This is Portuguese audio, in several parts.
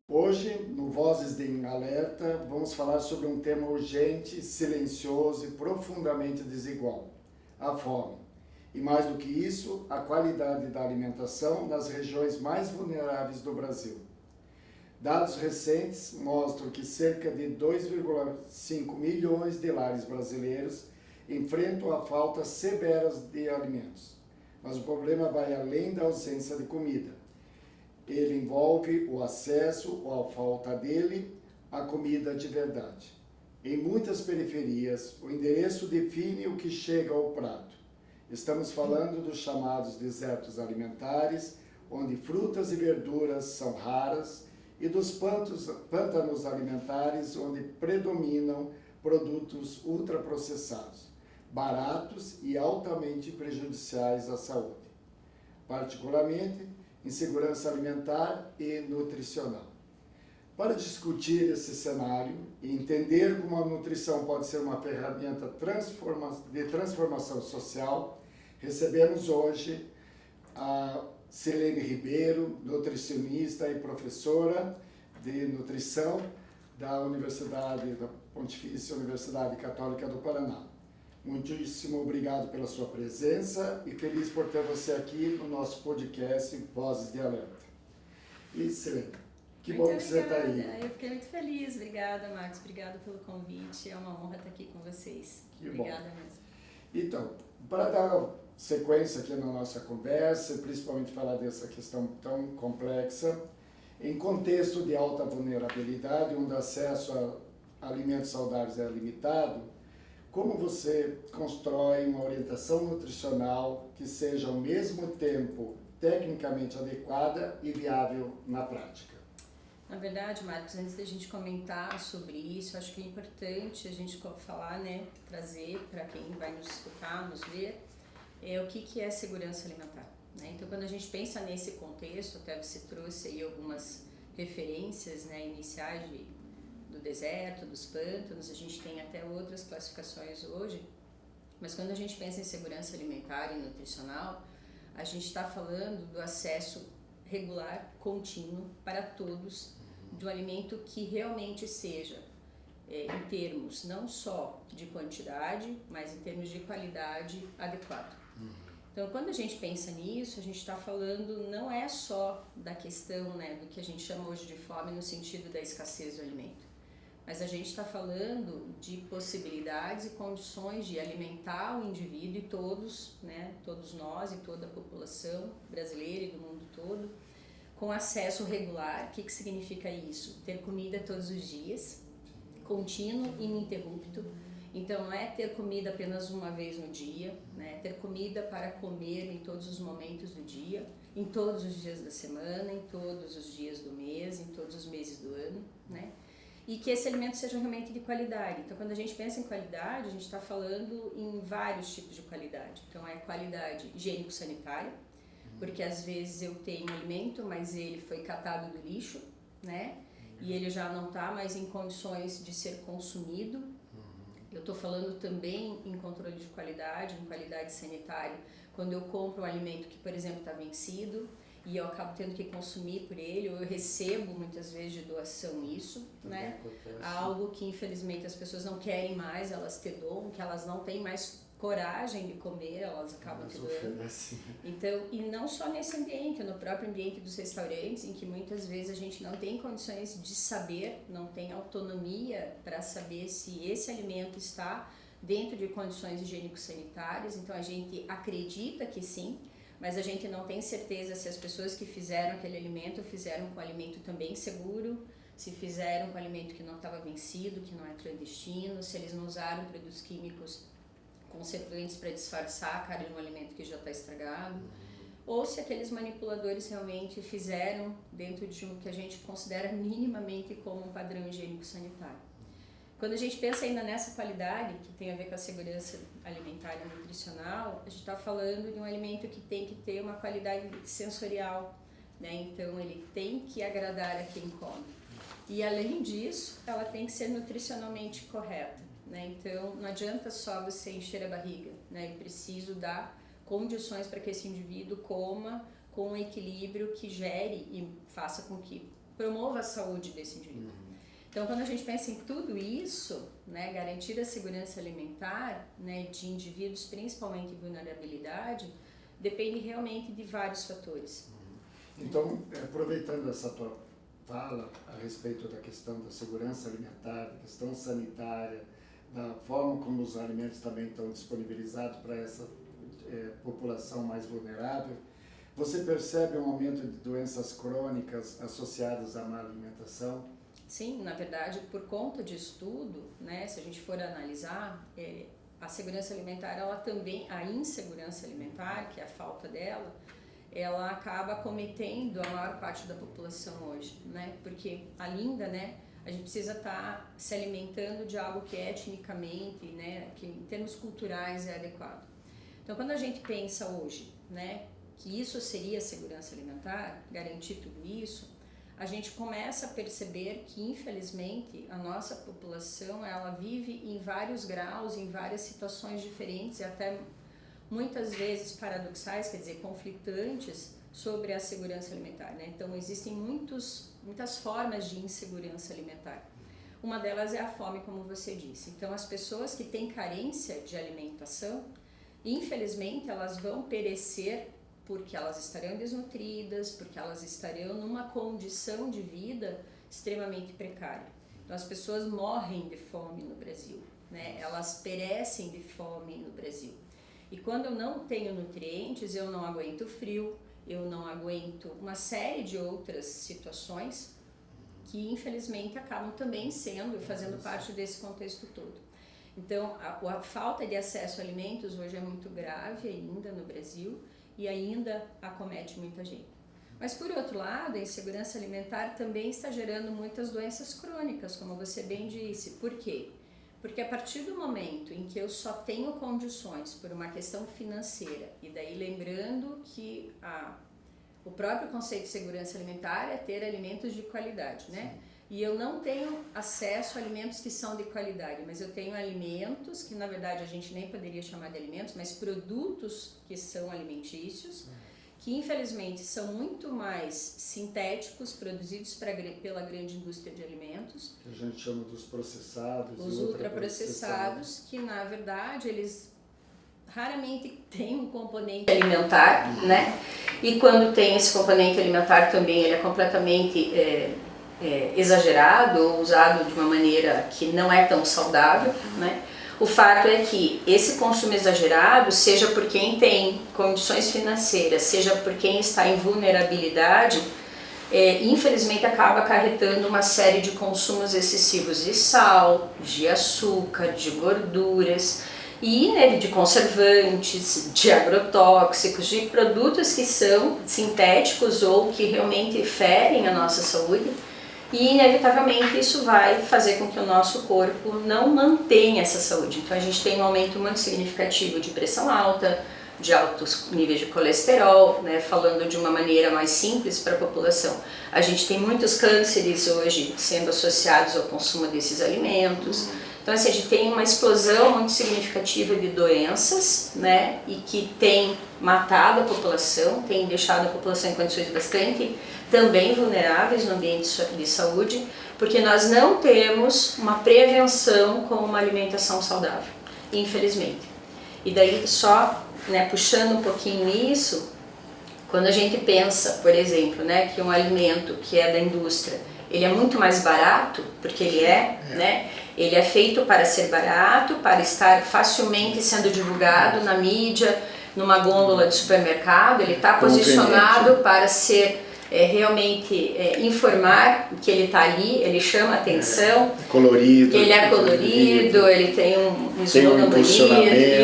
Hoje, no Vozes de Alerta, vamos falar sobre um tema urgente, silencioso e profundamente desigual: a fome. E mais do que isso, a qualidade da alimentação nas regiões mais vulneráveis do Brasil. Dados recentes mostram que cerca de 2,5 milhões de lares brasileiros enfrentam a falta severa de alimentos. Mas o problema vai além da ausência de comida. Ele envolve o acesso ou a falta dele à comida de verdade. Em muitas periferias, o endereço define o que chega ao prato. Estamos falando dos chamados desertos alimentares, onde frutas e verduras são raras, e dos pântanos alimentares, onde predominam produtos ultraprocessados, baratos e altamente prejudiciais à saúde, particularmente insegurança alimentar e nutricional. Para discutir esse cenário e entender como a nutrição pode ser uma ferramenta de transformação social, recebemos hoje a Silene Ribeiro, nutricionista e professora de nutrição da Pontifícia Universidade Católica do Paraná. Muitíssimo obrigado pela sua presença e feliz por ter você aqui no nosso podcast Vozes de Alerta. E Silene, que bom que você está aí. Eu fiquei muito feliz, obrigada Marcos, obrigada pelo convite, é uma honra estar aqui com vocês. Que obrigada bom. mesmo. Então, para dar sequência aqui na nossa conversa, principalmente falar dessa questão tão complexa, em contexto de alta vulnerabilidade, onde o acesso a alimentos saudáveis é limitado, como você constrói uma orientação nutricional que seja ao mesmo tempo tecnicamente adequada e viável na prática? Na verdade, Marcos, antes da gente comentar sobre isso, acho que é importante a gente falar, trazer para quem vai nos escutar, nos ver, o que é segurança alimentar. Então, quando a gente pensa nesse contexto, até você trouxe aí algumas referências iniciais do deserto, dos pântanos, a gente tem até outras classificações hoje, mas quando a gente pensa em segurança alimentar e nutricional, a gente está falando do acesso regular, contínuo, para todos, de um alimento que realmente seja, em termos não só de quantidade, mas em termos de qualidade adequado. Então, quando a gente pensa nisso, a gente está falando não é só da questão do que a gente chama hoje de fome no sentido da escassez do alimento, mas a gente está falando de possibilidades e condições de alimentar o indivíduo e todos, todos nós e toda a população brasileira e do mundo todo, com acesso regular. O que significa isso? Ter comida todos os dias, contínuo e ininterrupto. Então, não é ter comida apenas uma vez no dia, ter comida para comer em todos os momentos do dia, em todos os dias da semana, em todos os dias do mês, em todos os meses do ano, e que esse alimento seja realmente de qualidade. Então, quando a gente pensa em qualidade, a gente está falando em vários tipos de qualidade. Então, é qualidade higiênico-sanitária, porque às vezes eu tenho um alimento, mas ele foi catado do lixo, e ele já não está mais em condições de ser consumido. Eu estou falando também em controle de qualidade, em qualidade sanitária, quando eu compro um alimento que, por exemplo, está vencido e eu acabo tendo que consumir por ele, ou eu recebo muitas vezes de doação isso, algo que infelizmente as pessoas não querem mais, elas te doam, que elas não têm mais coragem de comer, elas acabam te doando. Então, e não só nesse ambiente, no próprio ambiente dos restaurantes, em que muitas vezes a gente não tem condições de saber, não tem autonomia para saber se esse alimento está dentro de condições higiênico-sanitárias. Então, a gente acredita que sim, mas a gente não tem certeza se as pessoas que fizeram aquele alimento fizeram com alimento também seguro, se fizeram com alimento que não estava vencido, que não é clandestino, se eles não usaram produtos químicos conservantes para disfarçar a cara de um alimento que já está estragado, ou se aqueles manipuladores realmente fizeram dentro de um que a gente considera minimamente como um padrão higiênico-sanitário. Quando a gente pensa ainda nessa qualidade, que tem a ver com a segurança alimentar e nutricional, a gente está falando de um alimento que tem que ter uma qualidade sensorial, Então ele tem que agradar a quem come. E além disso, ela tem que ser nutricionalmente correta, né? Então não adianta só você encher a barriga, né? Eu preciso dar condições para que esse indivíduo coma com um equilíbrio que gere e faça com que promova a saúde desse indivíduo. Então, quando a gente pensa em tudo isso, né, garantir a segurança alimentar, né, de indivíduos, principalmente em vulnerabilidade, depende realmente de vários fatores. Então, aproveitando essa tua fala a respeito da questão da segurança alimentar, da questão sanitária, da forma como os alimentos também estão disponibilizados para essa população mais vulnerável, você percebe um aumento de doenças crônicas associadas à má alimentação? Sim, na verdade, por conta disso tudo, né, se a gente for analisar, a segurança alimentar, ela também, a insegurança alimentar, que é a falta dela, ela acaba acometendo a maior parte da população hoje, né, porque ainda, né, a gente precisa estar se alimentando de algo que etnicamente, né, que em termos culturais é adequado. Então, quando a gente pensa hoje, né, que isso seria segurança alimentar, garantir tudo isso, a gente começa a perceber que, infelizmente, a nossa população, ela vive em vários graus, em várias situações diferentes e até muitas vezes paradoxais, quer dizer, conflitantes sobre a segurança alimentar, né? Então, existem muitas formas de insegurança alimentar. Uma delas é a fome, como você disse. Então, as pessoas que têm carência de alimentação, infelizmente, elas vão perecer porque elas estarão desnutridas, porque elas estarão numa condição de vida extremamente precária. Então, as pessoas morrem de fome no Brasil, né? Elas perecem de fome no Brasil. E quando eu não tenho nutrientes, eu não aguento frio, eu não aguento uma série de outras situações que, infelizmente, acabam também fazendo parte desse contexto todo. Então, a falta de acesso a alimentos hoje é muito grave ainda no Brasil, e ainda acomete muita gente. Mas, por outro lado, a insegurança alimentar também está gerando muitas doenças crônicas, como você bem disse. Por quê? Porque a partir do momento em que eu só tenho condições por uma questão financeira, e daí lembrando que o próprio conceito de segurança alimentar é ter alimentos de qualidade, né? E eu não tenho acesso a alimentos que são de qualidade, mas eu tenho alimentos que, na verdade, a gente nem poderia chamar de alimentos, mas produtos que são alimentícios, que, infelizmente, são muito mais sintéticos, produzidos pela grande indústria de alimentos. Que a gente chama dos processados. Os ultraprocessados, que, na verdade, eles raramente têm um componente alimentar, né? E quando tem esse componente alimentar também, ele é completamente exagerado ou usado de uma maneira que não é tão saudável, né? O fato é que esse consumo exagerado, seja por quem tem condições financeiras, seja por quem está em vulnerabilidade, infelizmente acaba acarretando uma série de consumos excessivos de sal, de açúcar, de gorduras e, né, de conservantes, de agrotóxicos, de produtos que são sintéticos ou que realmente ferem a nossa saúde. E, inevitavelmente, isso vai fazer com que o nosso corpo não mantenha essa saúde. Então, a gente tem um aumento muito significativo de pressão alta, de altos níveis de colesterol, né? Falando de uma maneira mais simples para a população. A gente tem muitos cânceres hoje sendo associados ao consumo desses alimentos. Então, assim, a gente tem uma explosão muito significativa de doenças, né? E que tem matado a população, tem deixado a população em condições bastante também vulneráveis no ambiente de saúde, porque nós não temos uma prevenção com uma alimentação saudável, infelizmente. E daí só, né, puxando um pouquinho isso, quando a gente pensa, por exemplo, né, que um alimento que é da indústria, ele é muito mais barato, porque ele né, ele é feito para ser barato, para estar facilmente sendo divulgado na mídia, numa gôndola de supermercado, ele está posicionado para ser realmente informar que ele está ali, ele chama atenção, colorido, ele é colorido, ele tem um slogan bonito,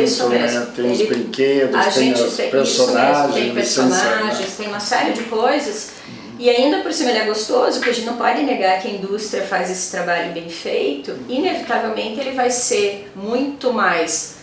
isso mesmo. Né? Tem os brinquedos, tem os personagens, tem personagens, tem uma série de coisas. E ainda por cima ele é gostoso, porque a gente não pode negar que a indústria faz esse trabalho bem feito. Inevitavelmente ele vai ser muito mais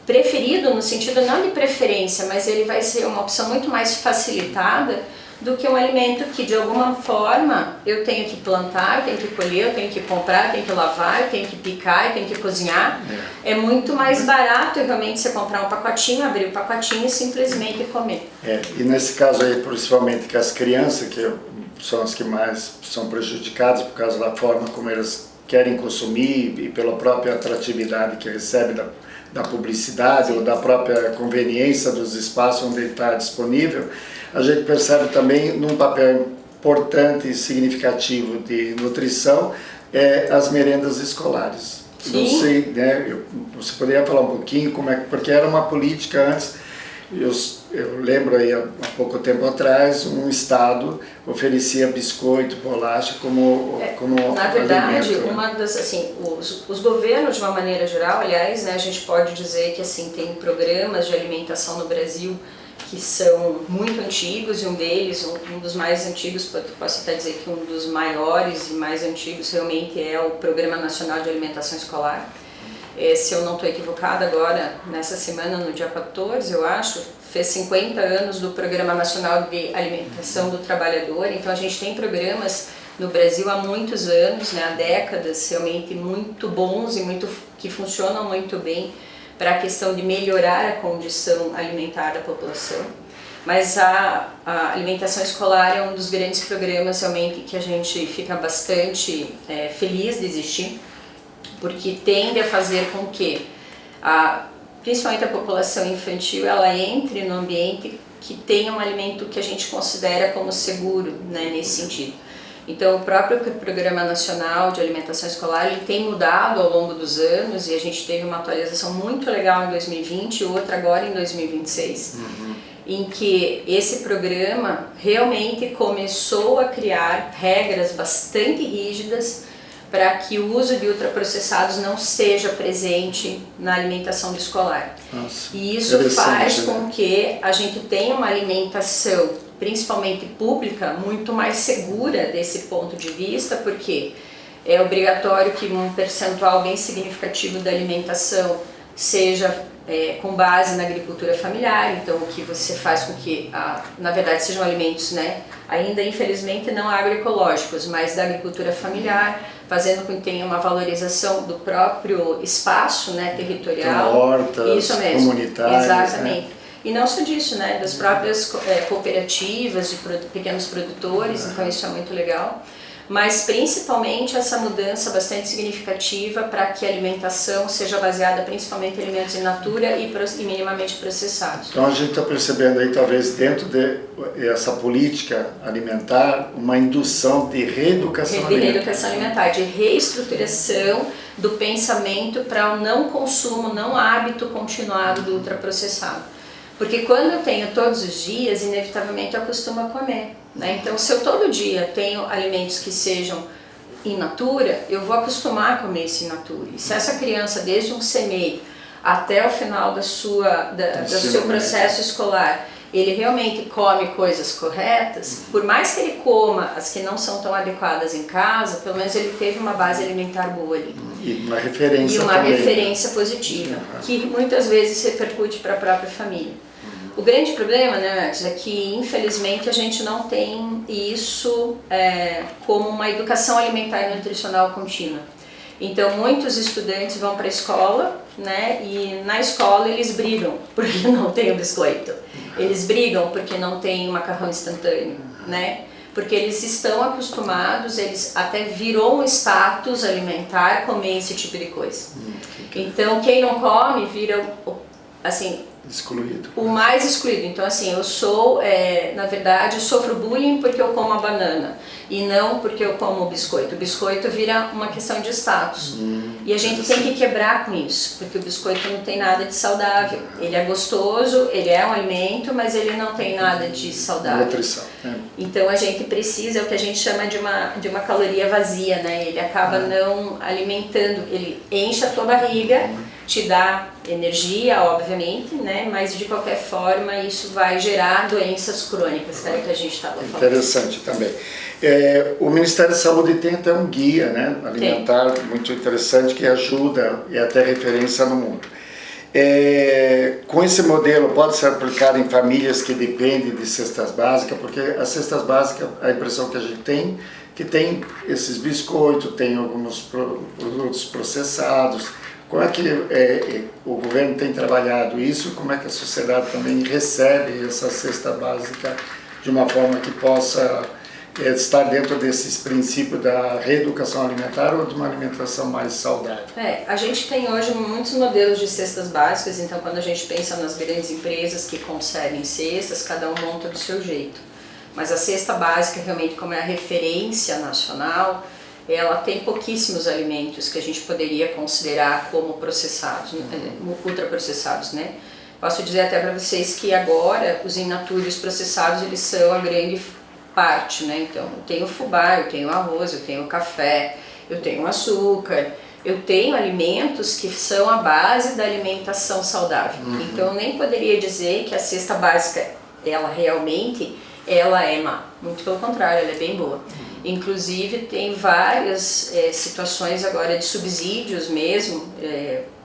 preferido, no sentido não de preferência, mas ele vai ser uma opção muito mais facilitada do que um alimento que de alguma forma eu tenho que plantar, eu tenho que colher, eu tenho que comprar, eu tenho que lavar, eu tenho que picar, eu tenho que cozinhar. É muito mais barato realmente você comprar um pacotinho, abrir o pacotinho e simplesmente comer. E nesse caso aí, principalmente que as crianças, que são as que mais são prejudicadas por causa da forma como elas querem consumir e pela própria atratividade que recebe da publicidade ou da própria conveniência dos espaços onde está disponível, a gente percebe também num papel importante e significativo de nutrição as merendas escolares. Sim. Não sei, né, você poderia falar um pouquinho como porque era uma política antes. Eu lembro aí há pouco tempo atrás um estado oferecia biscoito, bolacha como na verdade, alimento, né? uma das assim, os governos de uma maneira geral, aliás, né, a gente pode dizer que assim tem programas de alimentação no Brasil que são muito antigos, e um deles, um dos mais antigos, posso até dizer que um dos maiores e mais antigos realmente é o Programa Nacional de Alimentação Escolar. Se eu não estou equivocada, agora, nessa semana, no dia 14, eu acho, fez 50 anos do Programa Nacional de Alimentação do Trabalhador. Então, a gente tem programas no Brasil há muitos anos, né, há décadas, realmente muito bons e que funcionam muito bem para a questão de melhorar a condição alimentar da população. Mas a alimentação escolar é um dos grandes programas realmente que a gente fica bastante feliz de existir, porque tende a fazer com que, principalmente a população infantil, ela entre no ambiente que tenha um alimento que a gente considera como seguro, né, nesse sentido. Então, o próprio Programa Nacional de Alimentação Escolar ele tem mudado ao longo dos anos, e a gente teve uma atualização muito legal em 2020 e outra agora em 2026, em que esse programa realmente começou a criar regras bastante rígidas para que o uso de ultraprocessados não seja presente na alimentação escolar. Nossa, e isso faz com que a gente tenha uma alimentação, principalmente pública, muito mais segura desse ponto de vista, porque é obrigatório que um percentual bem significativo da alimentação seja com base na agricultura familiar, então o que você faz com que, na verdade, sejam alimentos, né, ainda infelizmente não agroecológicos, mas da agricultura familiar, fazendo com que tenha uma valorização do próprio espaço, né, territorial. Hortas, isso mesmo, comunitárias. Exatamente. Né? E não só disso, né, das próprias cooperativas de pequenos produtores, então isso é muito legal. Mas principalmente essa mudança bastante significativa para que a alimentação seja baseada principalmente em alimentos in natura e minimamente processados. Então a gente está percebendo aí, talvez dentro dessa política alimentar, uma indução de reeducação alimentar. De reeducação alimentar, de reestruturação do pensamento para o não consumo, não hábito continuado do ultraprocessado. Porque quando eu tenho todos os dias, inevitavelmente eu acostumo a comer. Né? Então, se eu todo dia tenho alimentos que sejam in natura, eu vou acostumar a comer esse in natura. E se essa criança, desde um semeio até o final do seu processo escolar, ele realmente come coisas corretas, por mais que ele coma as que não são tão adequadas em casa, pelo menos ele teve uma base alimentar boa ali. E uma referência E uma também. referência positiva, que muitas vezes repercute para a própria família. O grande problema, né, Max, é que infelizmente a gente não tem isso como uma educação alimentar e nutricional contínua. Então muitos estudantes vão para a escola, né, e na escola eles brigam porque não tem o biscoito. Eles brigam porque não tem o macarrão instantâneo, né? Porque eles estão acostumados, eles até virou um status alimentar comer esse tipo de coisa. Então quem não come vira, assim, excluído. O mais excluído. Então, assim, eu sou, na verdade, eu sofro bullying porque eu como a banana e não porque eu como o biscoito. O biscoito vira uma questão de status. E a gente tem que quebrar com isso, porque o biscoito não tem nada de saudável. Ele é gostoso, ele é um alimento, mas ele não tem nada de saudável. Nutrição. Então, a gente precisa, é o que a gente chama de uma caloria vazia, né? Ele acaba não alimentando, ele enche a tua barriga, te dá energia, obviamente, né? Mas de qualquer forma isso vai gerar doenças crônicas, né? Que a gente estava falando. Interessante também. O Ministério da Saúde tem até um guia, né, alimentar muito interessante que ajuda e até referência no mundo. Com esse modelo pode ser aplicado em famílias que dependem de cestas básicas, porque as cestas básicas, a impressão que a gente tem, que tem esses biscoitos, tem alguns produtos processados. Como é que o governo tem trabalhado isso? Como é que a sociedade também recebe essa cesta básica de uma forma que possa estar dentro desses princípios da reeducação alimentar ou de uma alimentação mais saudável? A gente tem hoje muitos modelos de cestas básicas, então quando a gente pensa nas grandes empresas que concebem cestas, cada um monta do seu jeito. Mas a cesta básica, realmente, como é a referência nacional, ela tem pouquíssimos alimentos que a gente poderia considerar como processados, ultraprocessados, né? Posso dizer até para vocês que agora os in natura e os processados, eles são a grande parte, né? Então, eu tenho fubá, eu tenho arroz, eu tenho café, eu tenho açúcar, eu tenho alimentos que são a base da alimentação saudável. Então, eu nem poderia dizer que a cesta básica, ela realmente, ela é má. Muito pelo contrário, ela é bem boa. Inclusive, tem várias situações agora de subsídios mesmo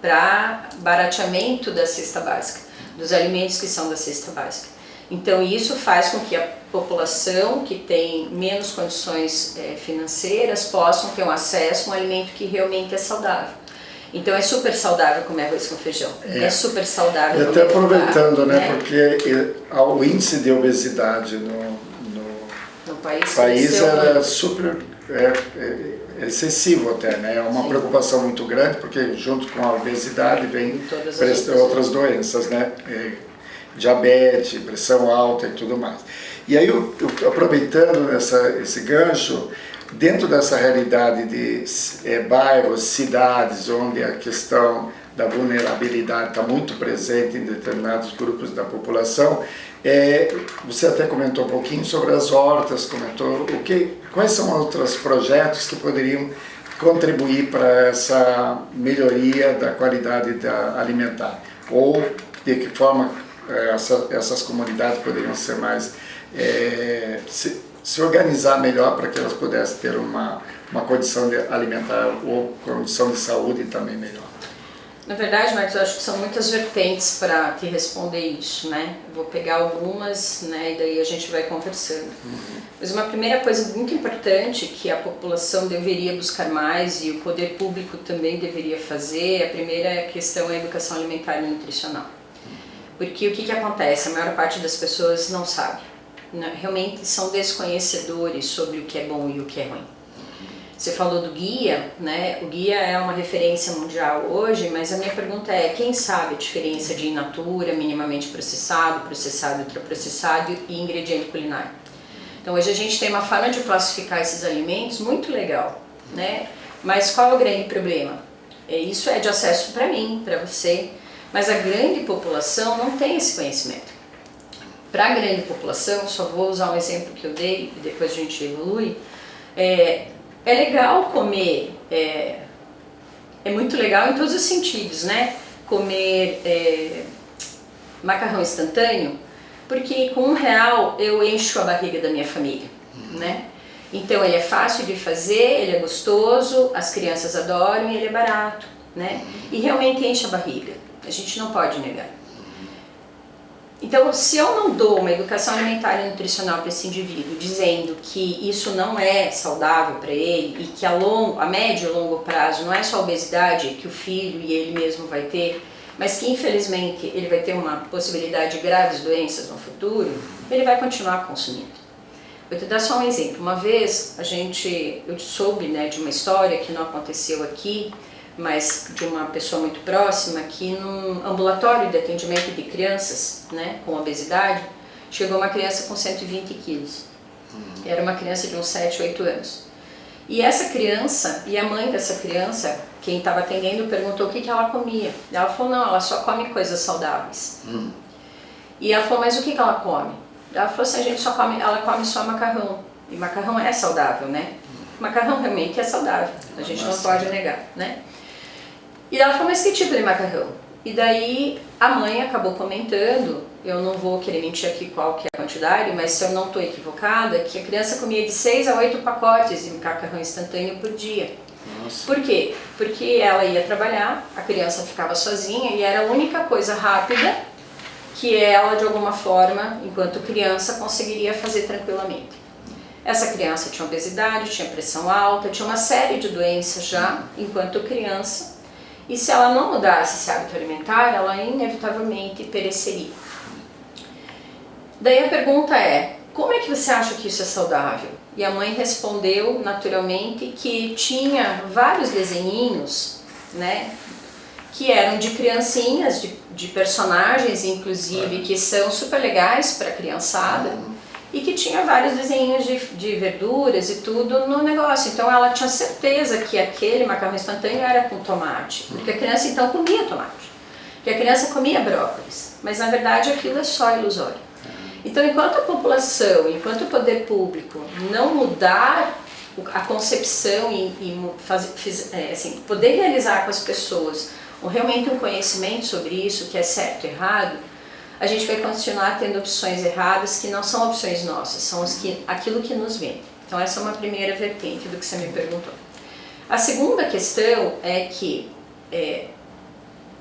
para barateamento da cesta básica, dos alimentos que são da cesta básica. Então, isso faz com que a população que tem menos condições financeiras possam ter um acesso a um alimento que realmente é saudável. Então, é super saudável comer arroz com feijão. É super saudável. E até aproveitando, né? Porque o índice de obesidade no país era super excessivo até, né? É uma Sim. preocupação muito grande, porque junto com a obesidade vem outras doenças, né? Diabetes, pressão alta e tudo mais. E aí, aproveitando esse gancho, dentro dessa realidade de bairros, cidades, onde a questão da vulnerabilidade está muito presente em determinados grupos da população, você até comentou um pouquinho sobre as hortas, comentou quais são outros projetos que poderiam contribuir para essa melhoria da qualidade alimentar, ou de que forma essas comunidades poderiam ser mais se organizar melhor para que elas pudessem ter uma condição alimentar ou condição de saúde também melhor. Na verdade, Marcos, eu acho que são muitas vertentes para te responder isso, né? Vou pegar algumas, né, e daí a gente vai conversando. Mas uma primeira coisa muito importante que a população deveria buscar mais e o poder público também deveria fazer, a primeira questão é a educação alimentar e nutricional. Porque o que acontece? A maior parte das pessoas não sabe. Realmente são desconhecedores sobre o que é bom e o que é ruim. Você falou do guia, né? O guia é uma referência mundial hoje, mas a minha pergunta é, quem sabe a diferença de in natura, minimamente processado, processado, ultraprocessado e ingrediente culinário? Então hoje a gente tem uma forma de classificar esses alimentos muito legal, né? Mas qual é o grande problema? Isso é de acesso para mim, para você, mas a grande população não tem esse conhecimento. Para a grande população, só vou usar um exemplo que eu dei e depois a gente evolui, é legal comer, é muito legal em todos os sentidos, né? Comer macarrão instantâneo, porque com R$1 eu encho a barriga da minha família, né? Então ele é fácil de fazer, ele é gostoso, as crianças adoram e ele é barato, né? E realmente enche a barriga, a gente não pode negar. Então, se eu não dou uma educação alimentar e nutricional para esse indivíduo, dizendo que isso não é saudável para ele e que a médio e longo prazo não é só a obesidade que o filho e ele mesmo vai ter, mas que infelizmente ele vai ter uma possibilidade de graves doenças no futuro, ele vai continuar consumindo. Vou te dar só um exemplo. Uma vez eu soube, né, de uma história que não aconteceu aqui, mas de uma pessoa muito próxima, que num ambulatório de atendimento de crianças, né, com obesidade, chegou uma criança com 120 quilos. Era uma criança de uns 7, 8 anos. E essa criança, e a mãe dessa criança, quem estava atendendo, perguntou o que ela comia. Ela falou, não, ela só come coisas saudáveis. E ela falou, mas o que ela come? Ela falou assim, ela come só macarrão. E macarrão é saudável, né? Macarrão realmente é saudável, a gente não pode negar, né? E ela falou, mas que tipo de macarrão? E daí a mãe acabou comentando, eu não vou querer mentir aqui qual que é a quantidade, mas se eu não estou equivocada, que a criança comia de 6 a 8 pacotes de macarrão instantâneo por dia. Nossa. Por quê? Porque ela ia trabalhar, a criança ficava sozinha e era a única coisa rápida que ela, de alguma forma, enquanto criança, conseguiria fazer tranquilamente. Essa criança tinha obesidade, tinha pressão alta, tinha uma série de doenças já, enquanto criança, e se ela não mudasse esse hábito alimentar, ela inevitavelmente pereceria. Daí a pergunta é, como é que você acha que isso é saudável? E a mãe respondeu, naturalmente, que tinha vários desenhinhos, né, que eram de criancinhas, de personagens, inclusive, que são super legais para a criançada, e que tinha vários desenhos de verduras e tudo no negócio. Então ela tinha certeza que aquele macarrão instantâneo era com tomate, porque a criança então comia tomate, porque a criança comia brócolis, mas na verdade aquilo é só ilusório. Então enquanto a população, enquanto o poder público não mudar a concepção e assim, poder realizar com as pessoas realmente um conhecimento sobre isso, que é certo e errado, a gente vai continuar tendo opções erradas que não são opções nossas, são aquilo que nos vende. Então essa é uma primeira vertente do que você me perguntou. A segunda questão é que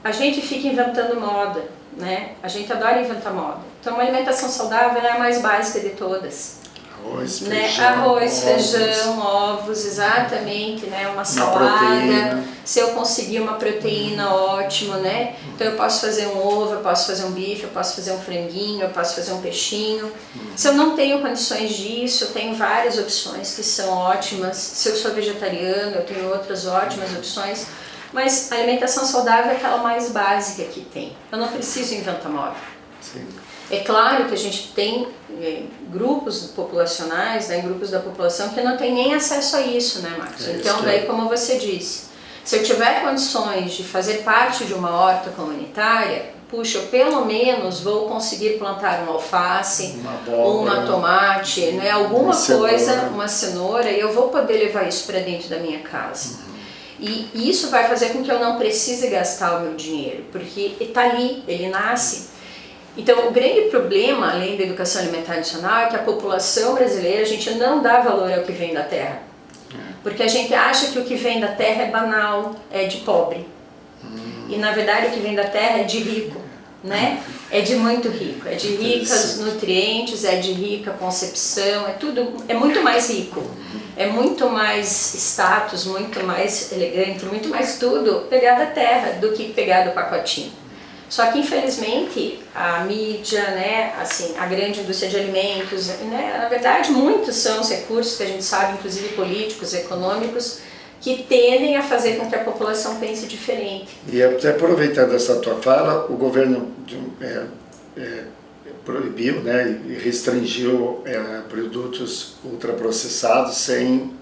a gente fica inventando moda, né? A gente adora inventar moda. Então uma alimentação saudável é a mais básica de todas. Arroz, né? feijão, Arroz, ovos. Feijão, ovos, exatamente, né? Uma salada, proteína. Se eu conseguir uma proteína, ótimo, né? Então eu posso fazer um ovo, eu posso fazer um bife, eu posso fazer um franguinho, eu posso fazer um peixinho. Se eu não tenho condições disso, eu tenho várias opções que são ótimas. Se eu sou vegetariano, eu tenho outras ótimas opções. Mas a alimentação saudável é aquela mais básica que tem. Eu não preciso inventar moda. Sim. É claro que a gente tem grupos populacionais, né, grupos da população que não tem nem acesso a isso, né, Marcos? Então, daí, como você disse, se eu tiver condições de fazer parte de uma horta comunitária, puxa, eu pelo menos vou conseguir plantar uma alface, uma tomate, né, alguma coisa, uma cenoura, e eu vou poder levar isso para dentro da minha casa. E isso vai fazer com que eu não precise gastar o meu dinheiro, porque está ali, ele nasce. Então, o grande problema, além da educação alimentar nacional, é que a população brasileira, a gente não dá valor ao que vem da terra. Porque a gente acha que o que vem da terra é banal, é de pobre. E, na verdade, o que vem da terra é de rico, né? É de muito rico, é de ricos nutrientes, é de rica concepção, é tudo, é muito mais rico. É muito mais status, muito mais elegante, muito mais tudo pegar da terra do que pegar do pacotinho. Só que, infelizmente, a mídia, né, assim, a grande indústria de alimentos, né, na verdade, muitos são os recursos que a gente sabe, inclusive políticos, econômicos, que tendem a fazer com que a população pense diferente. E até aproveitando essa tua fala, o governo proibiu, né, e restringiu produtos ultraprocessados sem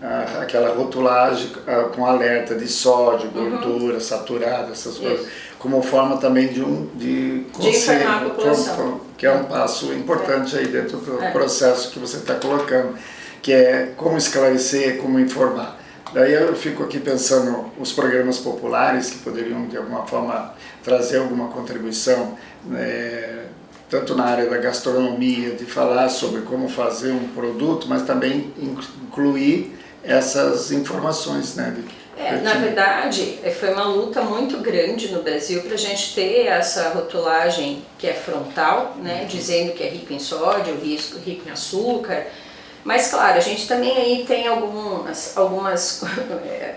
aquela rotulagem com alerta de sódio, gordura, saturada, essas coisas, como forma também de informar a população. Que é um passo importante aí dentro do processo que você está colocando, que é como esclarecer, como informar. Daí eu fico aqui pensando os programas populares que poderiam de alguma forma trazer alguma contribuição, tanto na área da gastronomia, de falar sobre como fazer um produto, mas também incluir essas informações, né? Na verdade, foi uma luta muito grande no Brasil para a gente ter essa rotulagem que é frontal, né? Dizendo que é rico em sódio, rico em açúcar. Mas, claro, a gente também aí tem algumas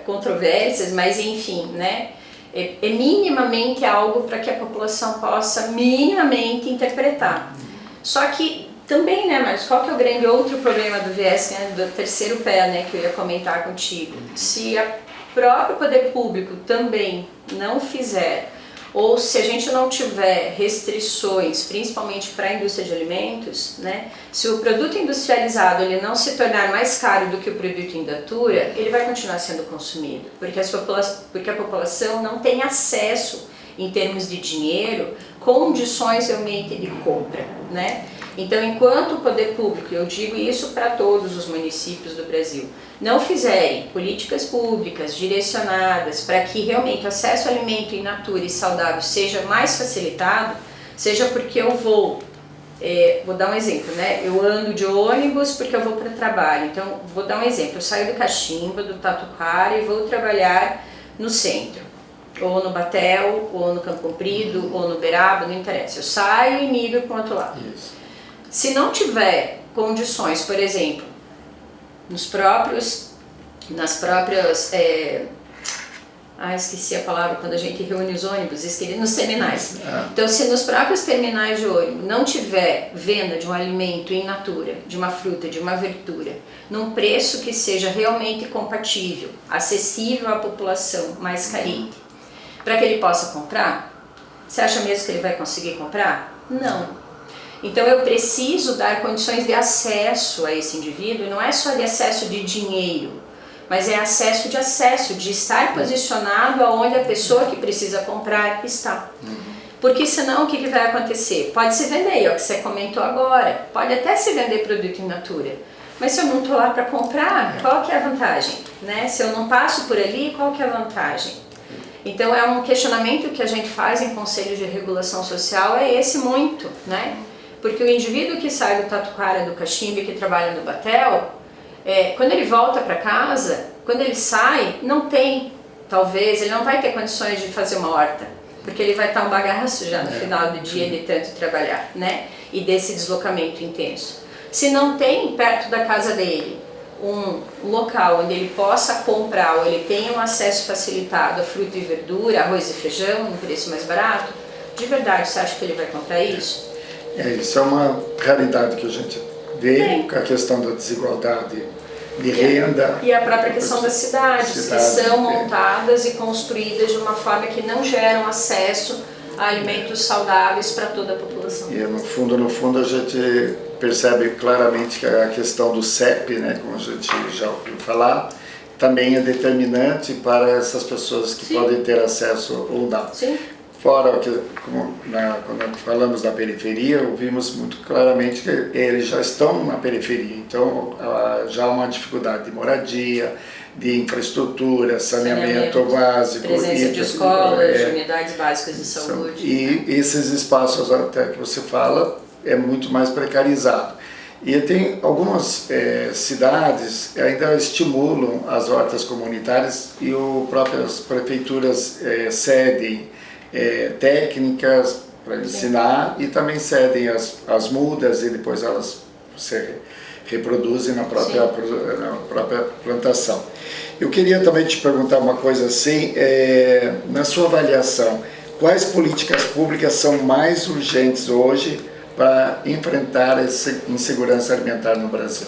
controvérsias, mas enfim, né? É minimamente algo para que a população possa minimamente interpretar. Só que também, né, mas qual que é o grande outro problema do viés, né, do terceiro pé, né, que eu ia comentar contigo? Se o próprio poder público também não fizer, ou se a gente não tiver restrições, principalmente para a indústria de alimentos, né, se o produto industrializado ele não se tornar mais caro do que o produto in natura, ele vai continuar sendo consumido, porque a população não tem acesso, em termos de dinheiro, condições realmente de compra, né? Então, enquanto o poder público, eu digo isso para todos os municípios do Brasil, não fizerem políticas públicas direcionadas para que realmente o acesso ao alimento in natura e saudável seja mais facilitado, seja porque eu vou Vou dar um exemplo, né? Eu ando de ônibus porque eu vou para o trabalho. Então, vou dar um exemplo. Eu saio do Caximba, do Tatuquara e vou trabalhar no centro. Ou no Batel, ou no Campo Comprido, ou no Beraba, não interessa. Eu saio e migro para o outro lado. Isso. Se não tiver condições, por exemplo, nas próprias... esqueci a palavra, quando a gente reúne os ônibus, nos terminais. Então, se nos próprios terminais de ônibus não tiver venda de um alimento in natura, de uma fruta, de uma verdura, num preço que seja realmente compatível, acessível à população mais carente, para que ele possa comprar, você acha mesmo que ele vai conseguir comprar? Não. Então, eu preciso dar condições de acesso a esse indivíduo, e não é só de acesso de dinheiro, mas é acesso, de estar posicionado aonde a pessoa que precisa comprar está. Porque senão o que vai acontecer? Pode se vender, é o que você comentou agora, pode até se vender produto in natura, mas se eu não estou lá para comprar, qual que é a vantagem? Né? Se eu não passo por ali, qual que é a vantagem? Então é um questionamento que a gente faz em Conselho de Regulação Social, é esse muito, né? Porque o indivíduo que sai do Tatuquara, do Caximba, que trabalha no Batel, quando ele volta para casa, quando ele sai, não tem, talvez, ele não vai ter condições de fazer uma horta, porque ele vai estar um bagaço já no final do dia de tanto trabalhar, né? E desse deslocamento intenso. Se não tem perto da casa dele um local onde ele possa comprar, ou ele tenha um acesso facilitado a fruta e verdura, arroz e feijão, num preço mais barato, de verdade, você acha que ele vai comprar isso? Isso é uma realidade que a gente vê com a questão da desigualdade de renda. E a própria questão das cidades, que são montadas e construídas de uma forma que não geram acesso a alimentos saudáveis para toda a população. E no fundo a gente percebe claramente que a questão do CEP, né, como a gente já ouviu falar, também é determinante para essas pessoas que podem ter acesso ou não. Sim. Fora que, quando falamos da periferia, ouvimos muito claramente que eles já estão na periferia, então já há uma dificuldade de moradia, de infraestrutura, saneamento básico. Presença de escolas, de unidades básicas de saúde. E esses espaços até que você fala é muito mais precarizado. E tem algumas cidades que ainda estimulam as hortas comunitárias e próprias prefeituras cedem técnicas para ensinar e também cedem as mudas e depois elas se reproduzem na própria plantação. Eu queria também te perguntar uma coisa assim, na sua avaliação, quais políticas públicas são mais urgentes hoje para enfrentar essa insegurança alimentar no Brasil?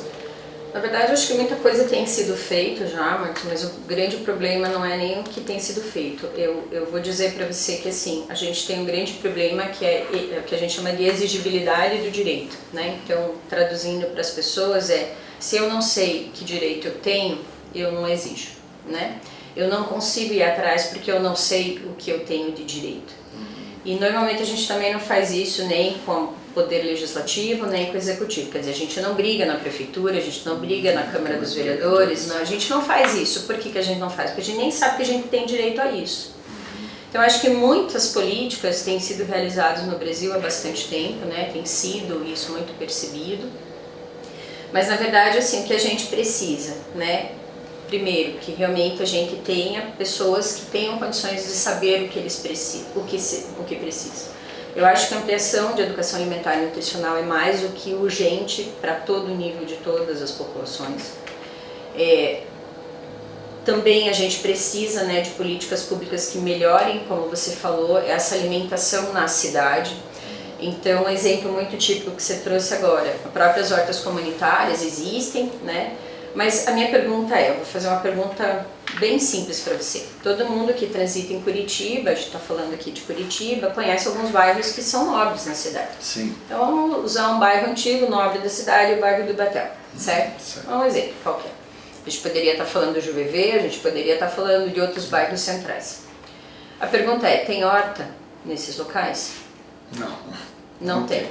Na verdade, eu acho que muita coisa tem sido feita já, Marcos, mas o grande problema não é nem o que tem sido feito. Eu vou dizer para você que, assim, a gente tem um grande problema que é o que a gente chama de exigibilidade do direito, né? Então, traduzindo para as pessoas se eu não sei que direito eu tenho, eu não exijo, né? Eu não consigo ir atrás porque eu não sei o que eu tenho de direito. E normalmente a gente também não faz isso nem com poder legislativo, nem com o executivo. Quer dizer, a gente não briga na prefeitura, a gente não briga na Câmara dos Vereadores, não, a gente não faz isso. Por que a gente não faz? Porque a gente nem sabe que a gente tem direito a isso. Então, acho que muitas políticas têm sido realizadas no Brasil há bastante tempo, né? Tem sido isso muito percebido. Mas, na verdade, assim, o que a gente precisa, né? Primeiro, que realmente a gente tenha pessoas que tenham condições de saber o que eles precisam, o que precisa. Eu acho que a ampliação de educação alimentar e nutricional é mais do que urgente para todo o nível de todas as populações. Também a gente precisa, né, de políticas públicas que melhorem, como você falou, essa alimentação na cidade. Então, um exemplo muito típico que você trouxe agora, as próprias hortas comunitárias existem, né? Mas a minha pergunta eu vou fazer uma pergunta bem simples para você. Todo mundo que transita em Curitiba, a gente está falando aqui de Curitiba, conhece alguns bairros que são nobres na cidade. Sim. Então vamos usar um bairro antigo, nobre da cidade, o bairro do Batel, certo? Um exemplo qualquer. A gente poderia estar falando do Juvevê, a gente poderia estar falando de outros bairros centrais. A pergunta tem horta nesses locais? Não. Não tem.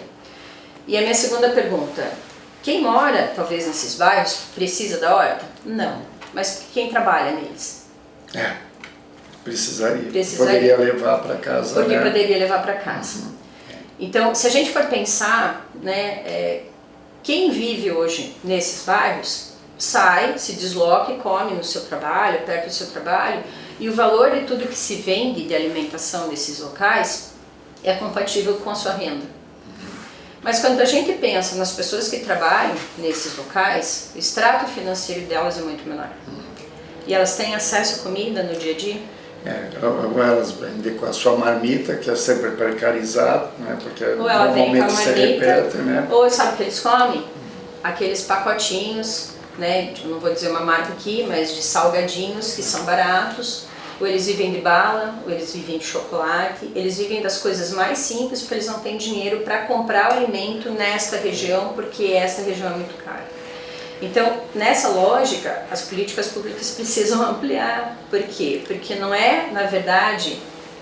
E a minha segunda pergunta, quem mora, talvez, nesses bairros, precisa da horta? Não. Mas quem trabalha neles? Precisaria. Poderia levar para casa. Porque poderia levar para casa. Então, se a gente for pensar, né, quem vive hoje nesses bairros sai, se desloca e come no seu trabalho, perto do seu trabalho, e o valor de tudo que se vende de alimentação nesses locais é compatível com a sua renda. Mas quando a gente pensa nas pessoas que trabalham nesses locais, o extrato financeiro delas é muito menor. E elas têm acesso à comida no dia a dia? Ou elas vendem com a sua marmita, que é sempre precarizado, né? Porque ou ela vem com a normalmente se marmita, repete, né? ou sabe o que eles comem? Aqueles pacotinhos, né? Não vou dizer uma marca aqui, mas de salgadinhos que são baratos. Ou eles vivem de bala, ou eles vivem de chocolate, eles vivem das coisas mais simples porque eles não têm dinheiro para comprar o alimento nesta região, porque essa região é muito cara. Então, nessa lógica, as políticas públicas precisam ampliar. Por quê? Porque não é, na verdade,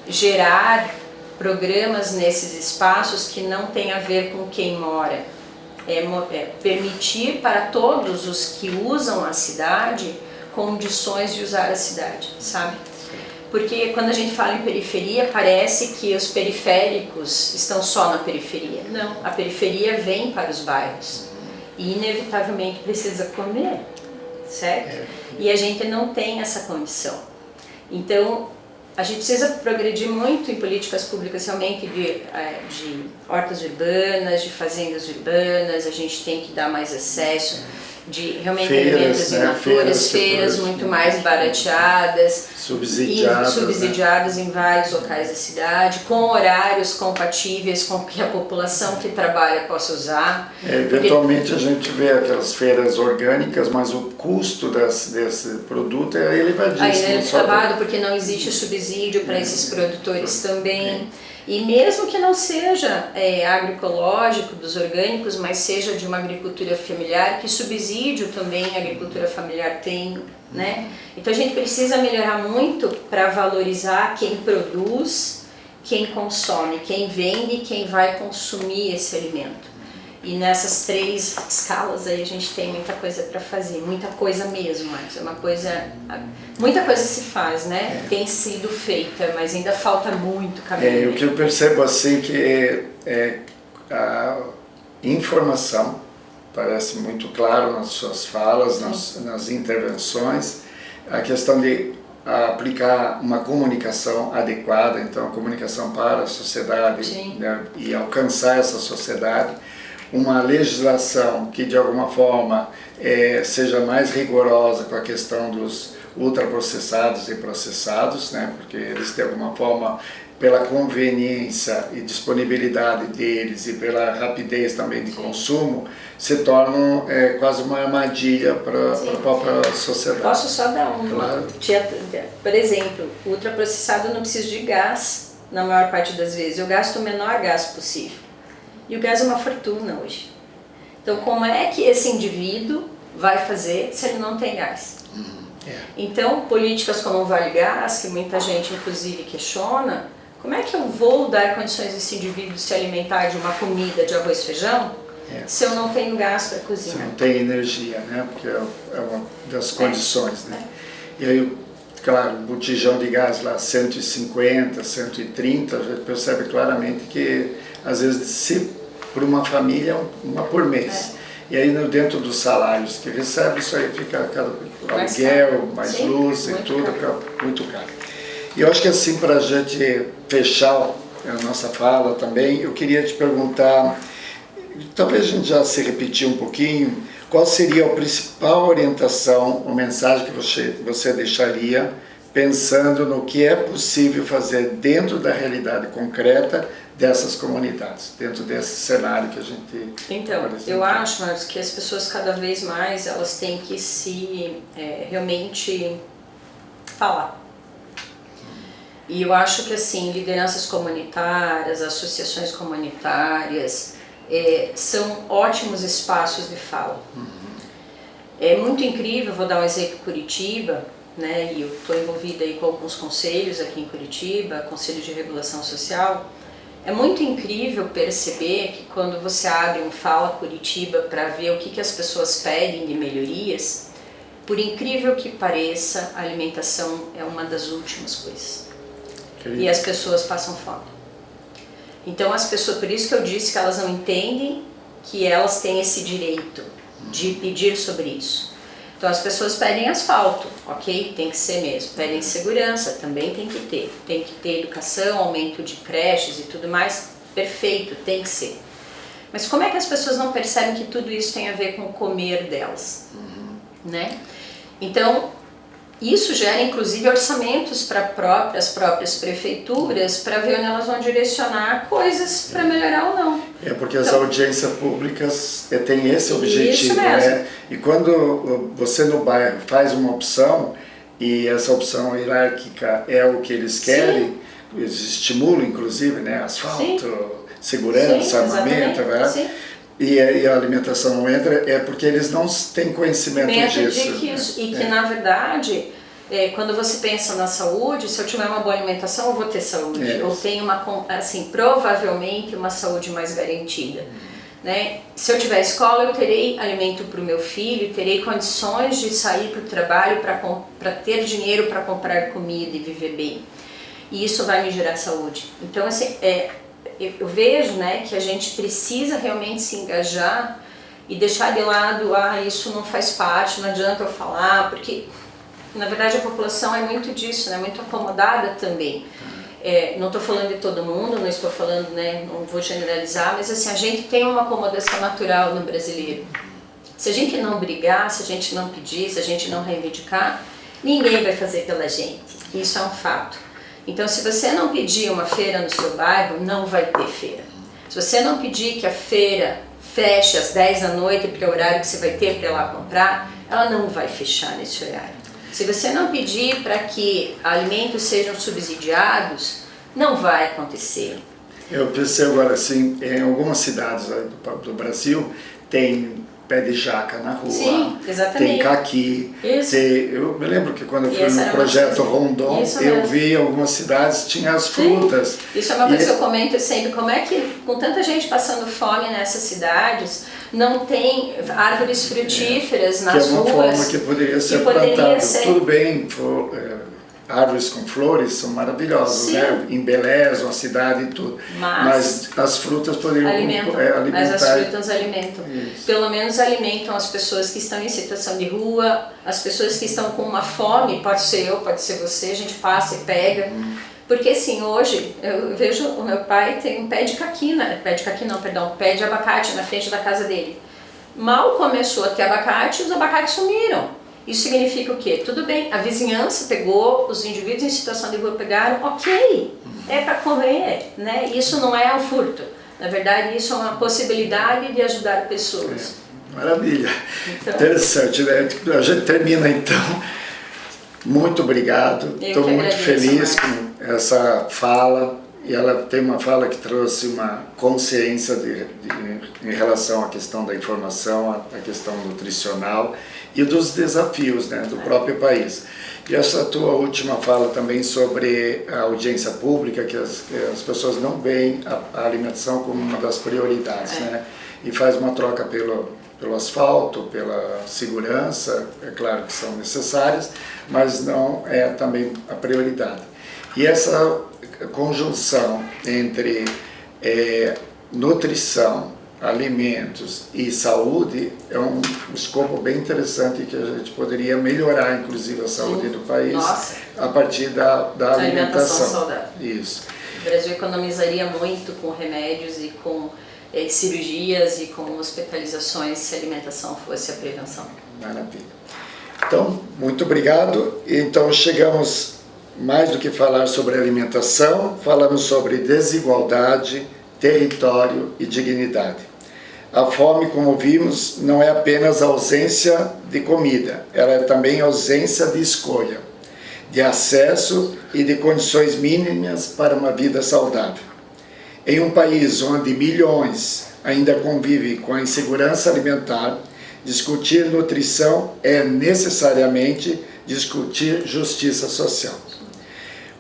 gerar programas nesses espaços que não tem a ver com quem mora. É permitir para todos os que usam a cidade condições de usar a cidade, sabe? Porque quando a gente fala em periferia, parece que os periféricos estão só na periferia. Não, a periferia vem para os bairros e inevitavelmente precisa comer, certo? E a gente não tem essa condição. Então, a gente precisa progredir muito em políticas públicas realmente de hortas urbanas, de fazendas urbanas, a gente tem que dar mais acesso de realmente alimentos in natura, feiras muito mais barateadas, subsidiadas em vários locais da cidade, com horários compatíveis com que a população que trabalha possa usar. Eventualmente a gente vê aquelas feiras orgânicas, mas o custo desse produto é elevadíssimo. Aí é elevado porque não existe subsídio para esses produtores também. E mesmo que não seja agroecológico dos orgânicos, mas seja de uma agricultura familiar, que subsídio também a agricultura familiar tem, né? Então a gente precisa melhorar muito para valorizar quem produz, quem consome, quem vende e quem vai consumir esse alimento. E nessas 3 escalas aí a gente tem muita coisa para fazer, muita coisa mesmo, Marcos. Muita coisa se faz, né? Tem sido feita, mas ainda falta muito caminho. O que eu percebo assim que a informação parece muito claro nas suas falas, nas intervenções, a questão de aplicar uma comunicação adequada, então a comunicação para a sociedade, né, e alcançar essa sociedade. Uma legislação que de alguma forma seja mais rigorosa com a questão dos ultraprocessados e processados, né? Porque eles de alguma forma, pela conveniência e disponibilidade deles e pela rapidez também de consumo, se tornam quase uma armadilha para a própria sociedade. Posso só dar um? Claro. Por exemplo, o ultraprocessado eu não preciso de gás na maior parte das vezes, eu gasto o menor gás possível. E o gás é uma fortuna hoje. Então, como é que esse indivíduo vai fazer se ele não tem gás? Então, políticas como o Vale Gás, que muita gente inclusive questiona, como é que eu vou dar condições a esse indivíduo se alimentar de uma comida de arroz e feijão se eu não tenho gás para cozinhar? Se não tem energia, né? Porque é uma das condições, né? E aí, claro, o botijão de gás lá 150, 130, a gente percebe claramente que às vezes se por uma família uma por mês. E aí dentro dos salários que recebe, isso aí fica aluguel, mais luz e tudo, fica muito caro. E eu acho que assim, para a gente fechar a nossa fala também, eu queria te perguntar, talvez a gente já se repetir um pouquinho, qual seria a principal orientação ou mensagem que você deixaria pensando no que é possível fazer dentro da realidade concreta dessas comunidades, dentro desse cenário que a gente... Então, eu acho, Marcos, que as pessoas cada vez mais elas têm que se realmente falar. E eu acho que assim, lideranças comunitárias, associações comunitárias, são ótimos espaços de fala. É muito incrível, vou dar um exemplo, Curitiba, né, e eu estou envolvida aí com alguns conselhos aqui em Curitiba, Conselho de Regulação Social. É muito incrível perceber que quando você abre um Fala Curitiba para ver o que as pessoas pedem de melhorias, por incrível que pareça, a alimentação é uma das últimas coisas. E as pessoas passam fome. Então as pessoas, por isso que eu disse que elas não entendem que elas têm esse direito de pedir sobre isso. Então as pessoas pedem asfalto, ok? Tem que ser mesmo. Pedem segurança, também tem que ter. Tem que ter educação, aumento de creches e tudo mais, perfeito, tem que ser. Mas como é que as pessoas não percebem que tudo isso tem a ver com o comer delas, né? Então, isso gera inclusive orçamentos para as próprias prefeituras para ver onde elas vão direcionar coisas para melhorar ou não. É porque as audiências públicas têm esse objetivo, né? E quando você no bairro faz uma opção e essa opção hierárquica é o que eles querem, eles estimulam inclusive, né? Asfalto, segurança, armamento, né? E a alimentação não entra, é porque eles não têm conhecimento disso. E que, na verdade, quando você pensa na saúde, se eu tiver uma boa alimentação, eu vou ter saúde. Eu tenho, provavelmente, uma saúde mais garantida. Né? Se eu tiver escola, eu terei alimento para o meu filho, terei condições de sair para o trabalho para ter dinheiro para comprar comida e viver bem. E isso vai me gerar saúde. Então, assim, eu vejo, né, que a gente precisa realmente se engajar e deixar de lado, isso não faz parte, não adianta eu falar, porque na verdade a população é muito disso, né, muito acomodada também. Não estou falando de todo mundo, não estou falando, né, não vou generalizar, mas assim, a gente tem uma acomodação natural no brasileiro. Se a gente não brigar, se a gente não pedir, se a gente não reivindicar, ninguém vai fazer pela gente, isso é um fato. Então, se você não pedir uma feira no seu bairro, não vai ter feira. Se você não pedir que a feira feche às 10 da noite, porque é o horário que você vai ter para ir lá comprar, ela não vai fechar nesse horário. Se você não pedir para que alimentos sejam subsidiados, não vai acontecer. Eu pensei agora assim, em algumas cidades do Brasil tem pé de jaca na rua, sim, exatamente. Tem caqui, eu me lembro que quando eu fui no projeto Rondon, eu vi algumas cidades, tinha as frutas. Sim. Isso é uma coisa que eu comento sempre, como é que com tanta gente passando fome nessas cidades, não tem árvores frutíferas nas ruas. Que é uma forma que poderia ser plantada. Tudo bem, árvores com flores são maravilhosas, né? Embelezam a cidade e tudo. Mas as frutas poderiam alimentar. Mas as frutas alimentam. Isso. Pelo menos alimentam as pessoas que estão em situação de rua, as pessoas que estão com uma fome, pode ser eu, pode ser você, a gente passa e pega. Porque assim, hoje, eu vejo o meu pai tem um pé de pé de abacate na frente da casa dele. Mal começou a ter abacate, os abacates sumiram. Isso significa o quê? Tudo bem, a vizinhança pegou, os indivíduos em situação de rua pegaram, ok, é para comer, né? Isso não é um furto. Na verdade, isso é uma possibilidade de ajudar pessoas. Maravilha. Então, interessante, né? A gente termina então. Muito obrigado. Estou muito feliz com essa fala. E ela tem uma fala que trouxe uma consciência em relação à questão da informação, à questão nutricional e dos desafios, né, do próprio país. E essa tua última fala também sobre a audiência pública, que as pessoas não veem a alimentação como uma das prioridades, né? E faz uma troca pelo asfalto, pela segurança, é claro que são necessárias, mas não é também a prioridade. E essa conjunção entre nutrição, alimentos e saúde é um escopo bem interessante que a gente poderia melhorar, inclusive, a saúde do país a partir da alimentação saudável. Isso. O Brasil economizaria muito com remédios e com cirurgias e com hospitalizações se a alimentação fosse a prevenção. Maravilha. Então, muito obrigado. Então, chegamos mais do que falar sobre alimentação, falamos sobre desigualdade, território e dignidade. A fome, como vimos, não é apenas ausência de comida, ela é também ausência de escolha, de acesso e de condições mínimas para uma vida saudável. Em um país onde milhões ainda convivem com a insegurança alimentar, discutir nutrição é necessariamente discutir justiça social.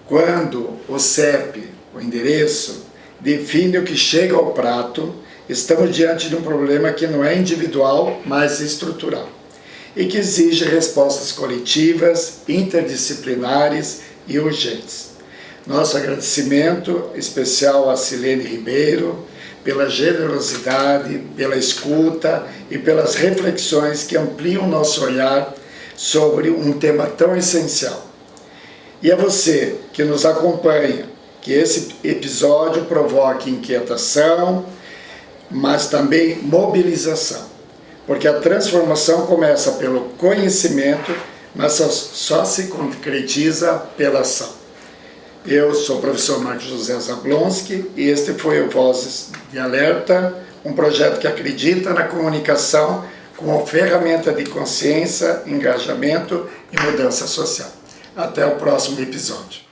Quando o CEP, o endereço, define o que chega ao prato, estamos diante de um problema que não é individual, mas estrutural, e que exige respostas coletivas, interdisciplinares e urgentes. Nosso agradecimento especial a Silene Ribeiro pela generosidade, pela escuta e pelas reflexões que ampliam nosso olhar sobre um tema tão essencial. E a você que nos acompanha, que esse episódio provoque inquietação, mas também mobilização, porque a transformação começa pelo conhecimento, mas só se concretiza pela ação. Eu sou o professor Marcos José Zablonski e este foi o Vozes de Alerta, um projeto que acredita na comunicação como ferramenta de consciência, engajamento e mudança social. Até o próximo episódio.